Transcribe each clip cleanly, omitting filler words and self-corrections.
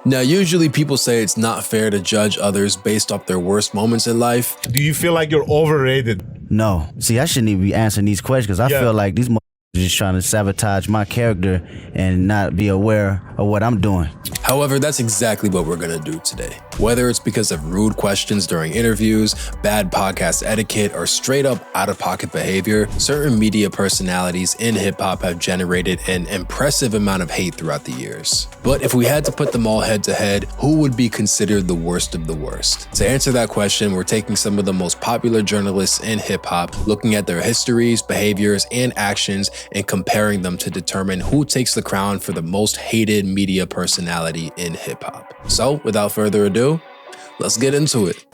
Now, usually people say it's not fair to judge others based off their worst moments in life. Do you feel like you're overrated? No. See, I shouldn't even be answering these questions because I feel like these motherfuckers are just trying to sabotage my character and not be aware of what I'm doing. However, that's exactly what we're gonna do today. Whether it's because of rude questions during interviews, bad podcast etiquette, or straight up out-of-pocket behavior, certain media personalities in hip-hop have generated an impressive amount of hate throughout the years. But if we had to put them all head-to-head, who would be considered the worst of the worst? To answer that question, we're taking some of the most popular journalists in hip-hop, looking at their histories, behaviors, and actions, and comparing them to determine who takes the crown for the most hated media personality in hip-hop. So, without further ado, let's get into it.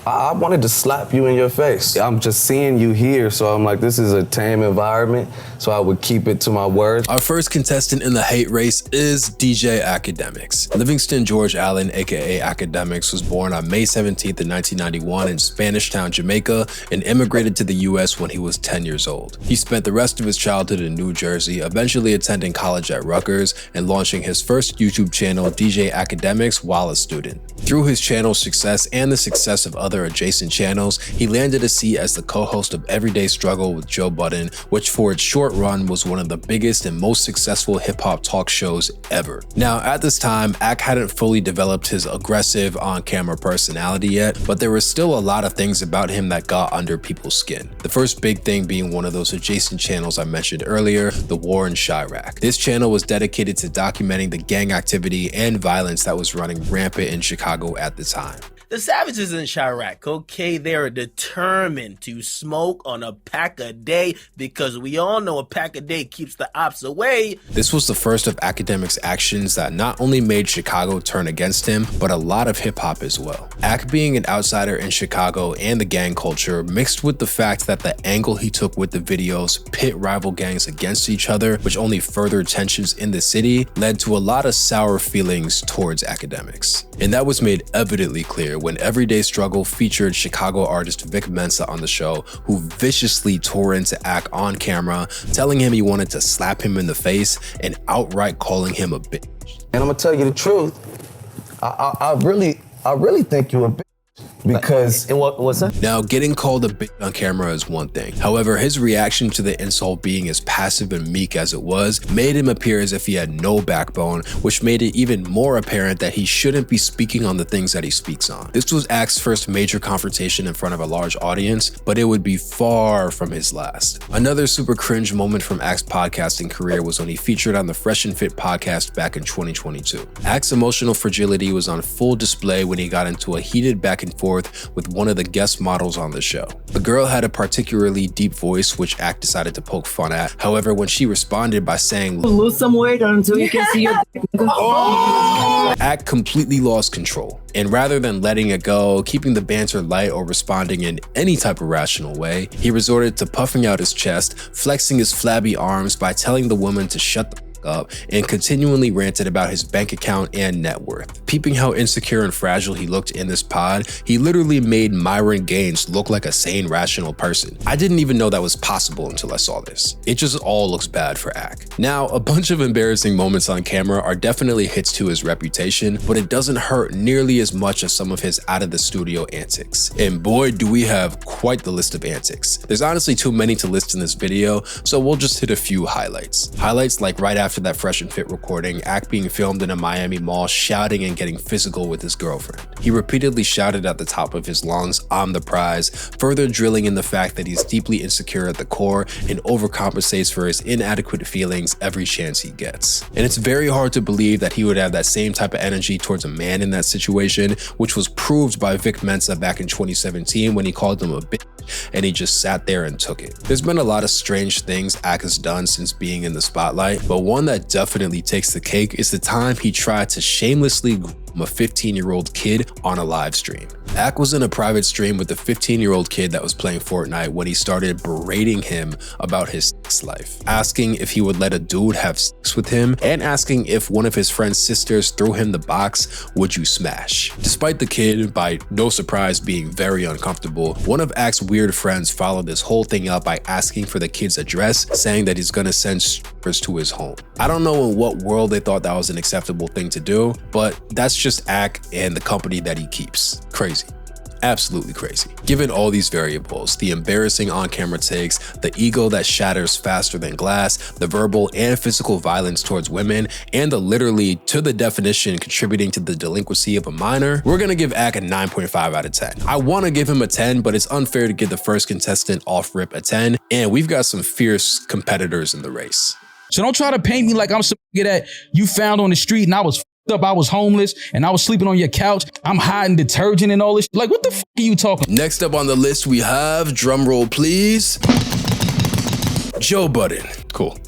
I wanted to slap you in your face. I'm just seeing you here, so I'm like, this is a tame environment, so I would keep it to my words. Our first contestant in the hate race is DJ Akademiks. Livingston George Allen, aka Akademiks, was born on May 17th in 1991 in Spanish Town, Jamaica, and immigrated to the US when he was 10 years old. He spent the rest of his childhood in New Jersey, eventually attending college at Rutgers and launching his first YouTube channel, DJ Akademiks, while a student. Through his channel's success and the success of other adjacent channels, he landed a seat as the co-host of Everyday Struggle with Joe Budden, which for its short run was one of the biggest and most successful hip-hop talk shows ever. Now, at this time, Ak hadn't fully developed his aggressive on-camera personality yet, but there were still a lot of things about him that got under people's skin. The first big thing being one of those adjacent channels I mentioned earlier, the War in Chiraq. This channel was dedicated to documenting the gang activity and violence that was running rampant in Chicago at the time. The savages in Chiraq, okay, they're determined to smoke on a pack a day because we all know a pack a day keeps the ops away. This was the first of Akademiks' actions that not only made Chicago turn against him, but a lot of hip-hop as well. Ak being an outsider in Chicago and the gang culture, mixed with the fact that the angle he took with the videos pit rival gangs against each other, which only furthered tensions in the city, led to a lot of sour feelings towards Akademiks. And that was made evidently clear when Everyday Struggle featured Chicago artist Vic Mensa on the show, who viciously tore into Ak on camera, telling him he wanted to slap him in the face and outright calling him a bitch. And I'm gonna tell you the truth, I really think you're a bitch. Because what's that? Now, getting called a bitch on camera is one thing. However, his reaction to the insult being as passive and meek as it was made him appear as if he had no backbone, which made it even more apparent that he shouldn't be speaking on the things that he speaks on. This was Ak's first major confrontation in front of a large audience, but it would be far from his last. Another super cringe moment from Ak's podcasting career was when he featured on the Fresh and Fit podcast back in 2022. Ak's emotional fragility was on full display when he got into a heated back and forth with one of the guest models on the show. The girl had a particularly deep voice, which Ak decided to poke fun at. However, when she responded by saying, "Lose some weight until you can see your dick." Ak completely lost control. And rather than letting it go, keeping the banter light, or responding in any type of rational way, he resorted to puffing out his chest, flexing his flabby arms by telling the woman to shut the up, and continually ranted about his bank account and net worth. Peeping how insecure and fragile he looked in this pod, he literally made Myron Gaines look like a sane, rational person. I didn't even know that was possible until I saw this. It just all looks bad for Ak. Now, a bunch of embarrassing moments on camera are definitely hits to his reputation, but it doesn't hurt nearly as much as some of his out of the studio antics. And boy, do we have quite the list of antics. There's honestly too many to list in this video, so we'll just hit a few highlights. Highlights like right after that Fresh and Fit recording, Ak being filmed in a Miami mall shouting and getting physical with his girlfriend. He repeatedly shouted at the top of his lungs, "I'm the prize," further drilling in the fact that he's deeply insecure at the core and overcompensates for his inadequate feelings every chance he gets. And it's very hard to believe that he would have that same type of energy towards a man in that situation, which was proved by Vic Mensa back in 2017 when he called him a bitch and he just sat there and took it. There's been a lot of strange things Ak has done since being in the spotlight, but one that definitely takes the cake is the time he tried to shamelessly groom a 15-year-old kid on a live stream. Ak was in a private stream with a 15-year-old kid that was playing Fortnite when he started berating him about his sex life, asking if he would let a dude have sex with him, and asking if one of his friend's sisters threw him the box, would you smash? Despite the kid, by no surprise, being very uncomfortable, one of Ak's weird friends followed this whole thing up by asking for the kid's address, saying that he's gonna send strippers to his home. I don't know in what world they thought that was an acceptable thing to do, but that's just Ak and the company that he keeps. Crazy. Absolutely crazy. Given all these variables, the embarrassing on-camera takes, the ego that shatters faster than glass, the verbal and physical violence towards women, and the literally to the definition contributing to the delinquency of a minor, we're gonna give Ak a 9.5 out of 10. I wanna give him a 10, but it's unfair to give the first contestant off rip a 10, and we've got some fierce competitors in the race. So don't try to paint me like I'm some nigga that you found on the street and I was up, I was homeless, and I was sleeping on your couch. I'm hiding detergent and all this. Like, what the f are you talking? Next up on the list, we have, drum roll please, Joe Budden. Cool.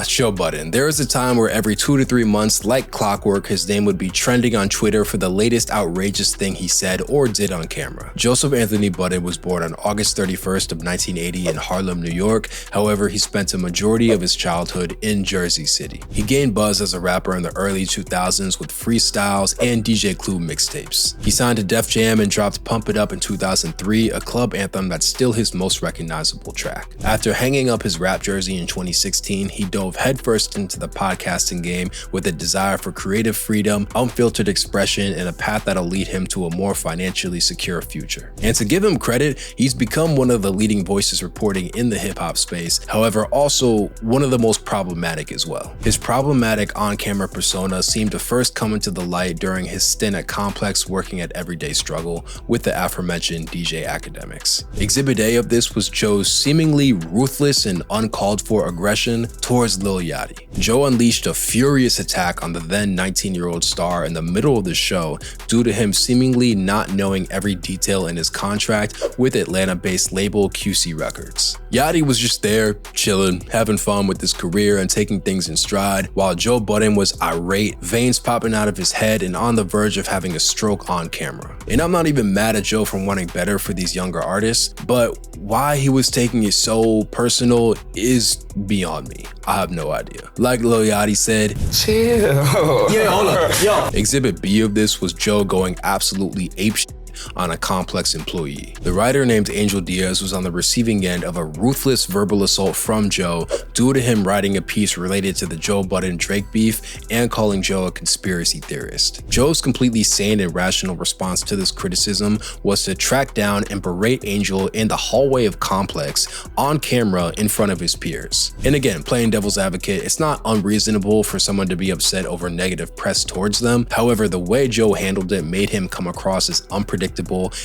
Joe Budden. There was a time where every 2 to 3 months, like clockwork, his name would be trending on Twitter for the latest outrageous thing he said or did on camera. Joseph Anthony Budden was born on August 31st of 1980 in Harlem, New York. However, he spent a majority of his childhood in Jersey City. He gained buzz as a rapper in the early 2000s with freestyles and DJ Clue mixtapes. He signed to Def Jam and dropped Pump It Up in 2003, a club anthem that's still his most recognizable track. After hanging up his rap jersey in 2016, he dove headfirst into the podcasting game with a desire for creative freedom, unfiltered expression, and a path that'll lead him to a more financially secure future. And to give him credit, he's become one of the leading voices reporting in the hip-hop space, however also one of the most problematic as well. His problematic on-camera persona seemed to first come into the light during his stint at Complex working at Everyday Struggle with the aforementioned DJ Akademiks. Exhibit A of this was Joe's seemingly ruthless and uncalled for aggression towards Lil Yachty. Joe unleashed a furious attack on the then 19-year-old star in the middle of the show due to him seemingly not knowing every detail in his contract with Atlanta-based label QC Records. Yachty was just there, chilling, having fun with his career and taking things in stride, while Joe Budden was irate, veins popping out of his head and on the verge of having a stroke on camera. And I'm not even mad at Joe for wanting better for these younger artists, but why he was taking it so personal is beyond me. I have no idea. Like Lil Yachty said, chill. Yeah, hold up. Yo. Exhibit B of this was Joe going absolutely apeshit on a Complex employee. The writer named Angel Diaz was on the receiving end of a ruthless verbal assault from Joe due to him writing a piece related to the Joe Budden Drake beef and calling Joe a conspiracy theorist. Joe's completely sane and rational response to this criticism was to track down and berate Angel in the hallway of Complex on camera in front of his peers. And again, playing devil's advocate, it's not unreasonable for someone to be upset over negative press towards them. However, the way Joe handled it made him come across as unpredictable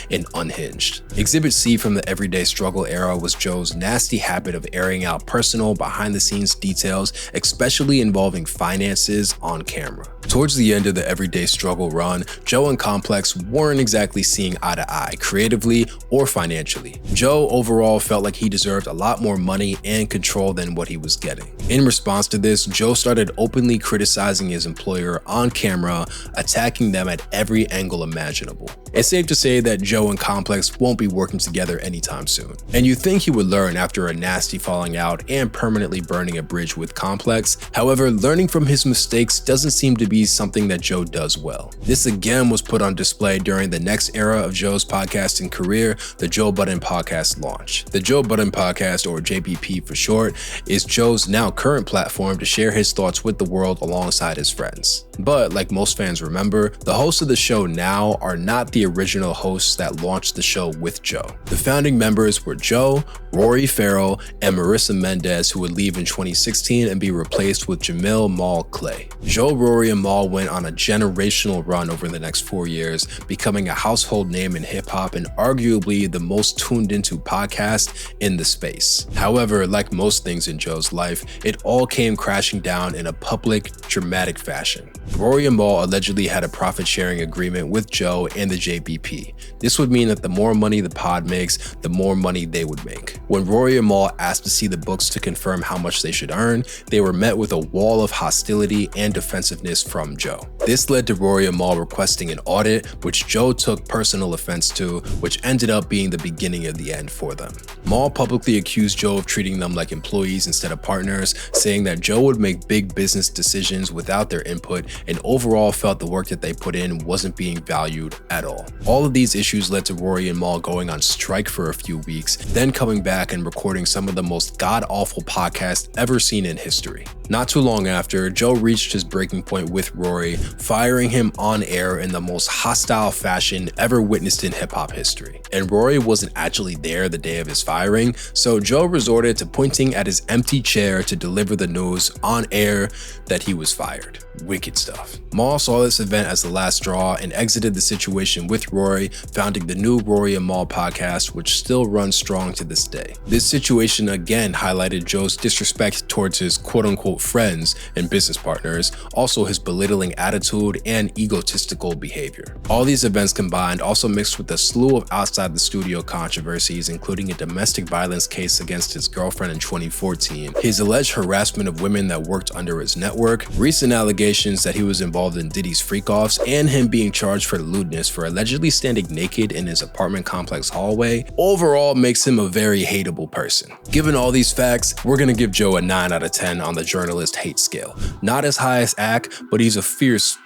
and unhinged. Exhibit C from the Everyday Struggle era was Joe's nasty habit of airing out personal behind-the-scenes details, especially involving finances on camera. Towards the end of the Everyday Struggle run, Joe and Complex weren't exactly seeing eye to eye, creatively or financially. Joe overall felt like he deserved a lot more money and control than what he was getting. In response to this, Joe started openly criticizing his employer on camera, attacking them at every angle imaginable. It's safe to say that Joe and Complex won't be working together anytime soon. And you'd think he would learn after a nasty falling out and permanently burning a bridge with Complex. However, learning from his mistakes doesn't seem to be something that Joe does well. This again was put on display during the next era of Joe's podcasting career, the Joe Budden Podcast launch. The Joe Budden Podcast, or JBP for short, is Joe's now current platform to share his thoughts with the world alongside his friends. But like most fans remember, the hosts of the show now are not the original hosts that launched the show with Joe. The founding members were Joe, Rory Farrell, and Marissa Mendez, who would leave in 2016 and be replaced with Jamil Mal Clay. Joe, Rory, and Mal went on a generational run over the next 4 years, becoming a household name in hip-hop and arguably the most tuned into podcast in the space. However, like most things in Joe's life, it all came crashing down in a public, dramatic fashion. Rory and Mal allegedly had a profit-sharing agreement with Joe and the JBP. This would mean that the more money the pod makes, the more money they would make. When Rory and Mal asked to see the books to confirm how much they should earn, they were met with a wall of hostility and defensiveness from Joe. This led to Rory and Mal requesting an audit, which Joe took personal offense to, which ended up being the beginning of the end for them. Mal publicly accused Joe of treating them like employees instead of partners, saying that Joe would make big business decisions without their input and overall felt the work that they put in wasn't being valued at all. All of these issues led to Rory and Mal going on strike for a few weeks, then coming back and recording some of the most god-awful podcasts ever seen in history. Not too long after, Joe reached his breaking point with Rory, firing him on air in the most hostile fashion ever witnessed in hip-hop history. And Rory wasn't actually there the day of his firing, so Joe resorted to pointing at his empty chair to deliver the news on air that he was fired. Wicked stuff. Mal saw this event as the last straw and exited the situation with Rory, founding the new Rory and Mal podcast, which still runs strong to this day. This situation again highlighted Joe's disrespect towards his quote-unquote friends and business partners, also his belittling attitude and egotistical behavior. All these events combined also mixed with a slew of outside the studio controversies, including a domestic violence case against his girlfriend in 2014, his alleged harassment of women that worked under his network, recent allegations that he was involved in Diddy's freak-offs, and him being charged for lewdness for allegedly standing naked in his apartment complex hallway, overall makes him a very hateable person. Given all these facts, we're gonna give Joe a 9 out of 10 on the journalist hate scale. Not as high as Ak, but he's a fierce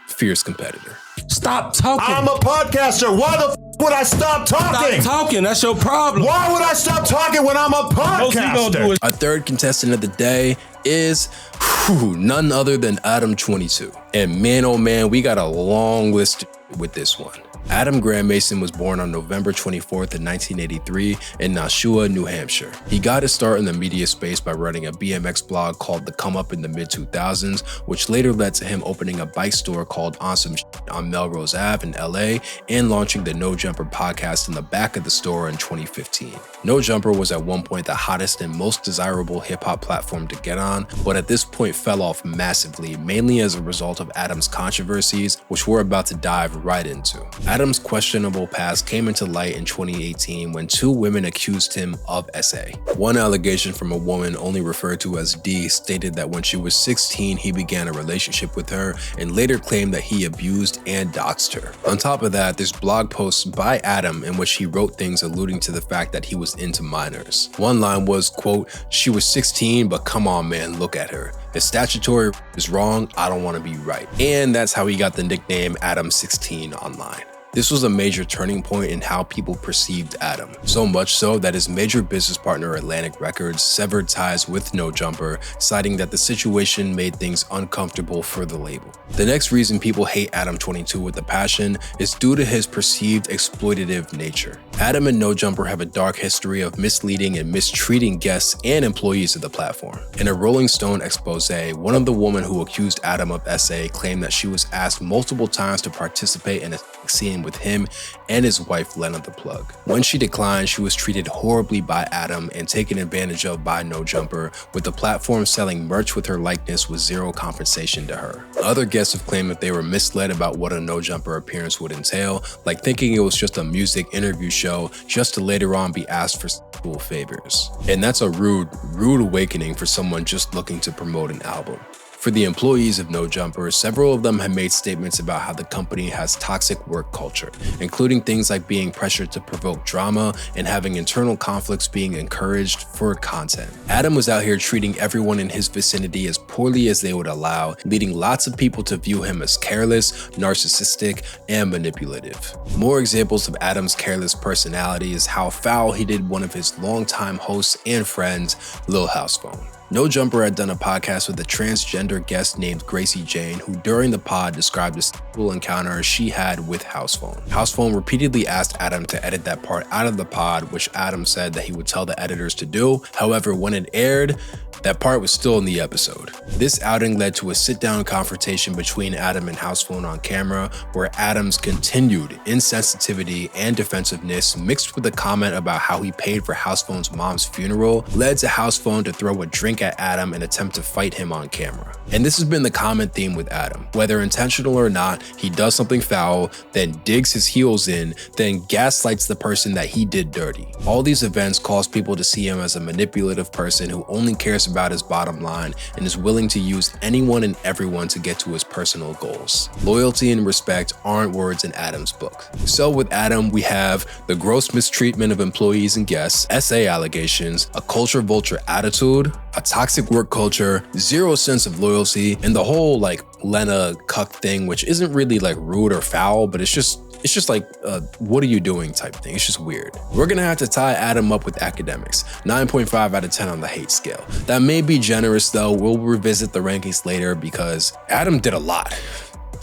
competitor. Stop talking. I'm a podcaster. Why the would I stop talking? Stop talking. That's your problem. Why would I stop talking when I'm a podcaster? Our third contestant of the day is none other than Adam22. And man, oh man, we got a long list with this one. Adam Graham Mason was born on November 24th in 1983 in Nashua, New Hampshire. He got his start in the media space by running a BMX blog called The Come Up in the mid-2000s, which later led to him opening a bike store called Awesome on Melrose Ave in LA and launching the No Jumper podcast in the back of the store in 2015. No Jumper was at one point the hottest and most desirable hip-hop platform to get on, but at this point fell off massively, mainly as a result of Adam's controversies, which we're about to dive right into. Adam's questionable past came into light in 2018 when two women accused him of SA. One allegation from a woman only referred to as D stated that when she was 16, he began a relationship with her and later claimed that he abused and doxed her. On top of that, there's blog posts by Adam in which he wrote things alluding to the fact that he was into minors. One line was, quote, "She was 16, but come on man, look at her. If statutory is wrong, I don't want to be right." And that's how he got the nickname Adam16 online. This was a major turning point in how people perceived Adam, so much so that his major business partner Atlantic Records severed ties with No Jumper, citing that the situation made things uncomfortable for the label. The next reason people hate Adam22 with a passion is due to his perceived exploitative nature. Adam and No Jumper have a dark history of misleading and mistreating guests and employees of the platform. In a Rolling Stone expose, one of the women who accused Adam of SA claimed that she was asked multiple times to participate in a scene with him and his wife Lena the Plug. When she declined, she was treated horribly by Adam and taken advantage of by No Jumper, with the platform selling merch with her likeness with zero compensation to her. Other guests have claimed that they were misled about what a No Jumper appearance would entail, like thinking it was just a music interview show just to later on be asked for sexual favors. And that's a rude awakening for someone just looking to promote an album. For the employees of No Jumper, several of them have made statements about how the company has toxic work culture, including things like being pressured to provoke drama and having internal conflicts being encouraged for content. Adam was out here treating everyone in his vicinity as poorly as they would allow, leading lots of people to view him as careless, narcissistic, and manipulative. More examples of Adam's careless personality is how foul he did one of his longtime hosts and friends, Lil Housephone. No Jumper had done a podcast with a transgender guest named Gracie Jane, who during the pod described a sexual encounter she had with Housephone. Housephone repeatedly asked Adam to edit that part out of the pod, which Adam said that he would tell the editors to do. However, when it aired, that part was still in the episode. This outing led to a sit-down confrontation between Adam and Housephone on camera, where Adam's continued insensitivity and defensiveness mixed with a comment about how he paid for Housephone's mom's funeral led to Housephone to throw a drink drink at Adam and attempt to fight him on camera. And this has been the common theme with Adam. Whether intentional or not, he does something foul, then digs his heels in, then gaslights the person that he did dirty. All these events cause people to see him as a manipulative person who only cares about his bottom line and is willing to use anyone and everyone to get to his personal goals. Loyalty and respect aren't words in Adam's book. So with Adam, we have the gross mistreatment of employees and guests, SA allegations, a culture vulture attitude, a toxic work culture, zero sense of loyalty, and the whole like Lena cuck thing, which isn't really like rude or foul, but it's just like what are you doing type thing. It's just weird. We're gonna have to tie Adam up with Akademiks. 9.5 out of 10 on the hate scale. That may be generous though. We'll revisit the rankings later because Adam did a lot.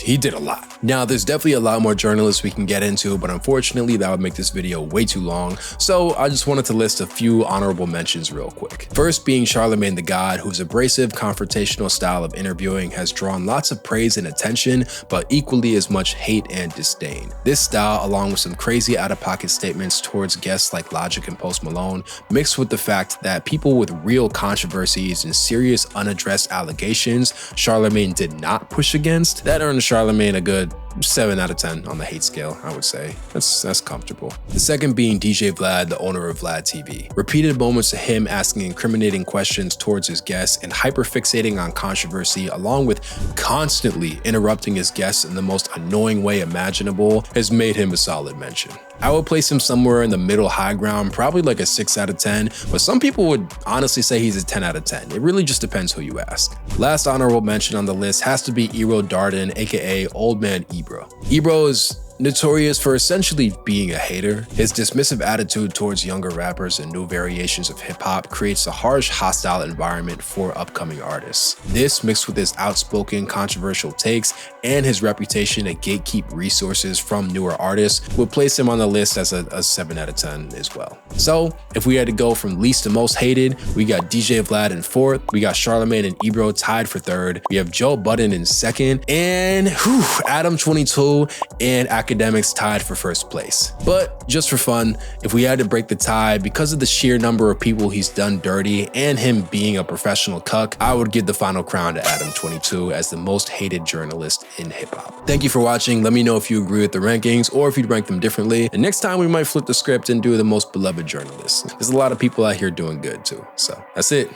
He did a lot. Now, there's definitely a lot more journalists we can get into, but unfortunately that would make this video way too long. So I just wanted to list a few honorable mentions real quick. First being Charlamagne the God, whose abrasive, confrontational style of interviewing has drawn lots of praise and attention, but equally as much hate and disdain. This style, along with some crazy out-of-pocket statements towards guests like Logic and Post Malone, mixed with the fact that people with real controversies and serious unaddressed allegations Charlamagne did not push against, that earned Charlamagne a good 7 out of 10 on the hate scale, I would say. That's comfortable. The second being DJ Vlad, the owner of Vlad TV. Repeated moments of him asking incriminating questions towards his guests and hyperfixating on controversy, along with constantly interrupting his guests in the most annoying way imaginable, has made him a solid mention. I would place him somewhere in the middle high ground, probably like a 6 out of 10, but some people would honestly say he's a 10 out of 10. It really just depends who you ask. Last honorable mention on the list has to be Ebro Darden, aka Old Man Ebro. Ebro is notorious for essentially being a hater. His dismissive attitude towards younger rappers and new variations of hip-hop creates a harsh, hostile environment for upcoming artists. This, mixed with his outspoken, controversial takes and his reputation to gatekeep resources from newer artists, would place him on the list as a 7 out of 10 as well. So if we had to go from least to most hated, we got DJ Vlad in 4th, we got Charlamagne and Ebro tied for 3rd, we have Joe Budden in 2nd, and Adam22 and Akademiks tied for 1st place. But just for fun, if we had to break the tie, because of the sheer number of people he's done dirty and him being a professional cuck, I would give the final crown to Adam22 as the most hated journalist in hip-hop. Thank you for watching. Let me know if you agree with the rankings or if you'd rank them differently. And next time we might flip the script and do the most beloved journalists. There's a lot of people out here doing good too. So that's it.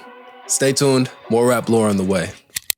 Stay tuned. More rap lore on the way.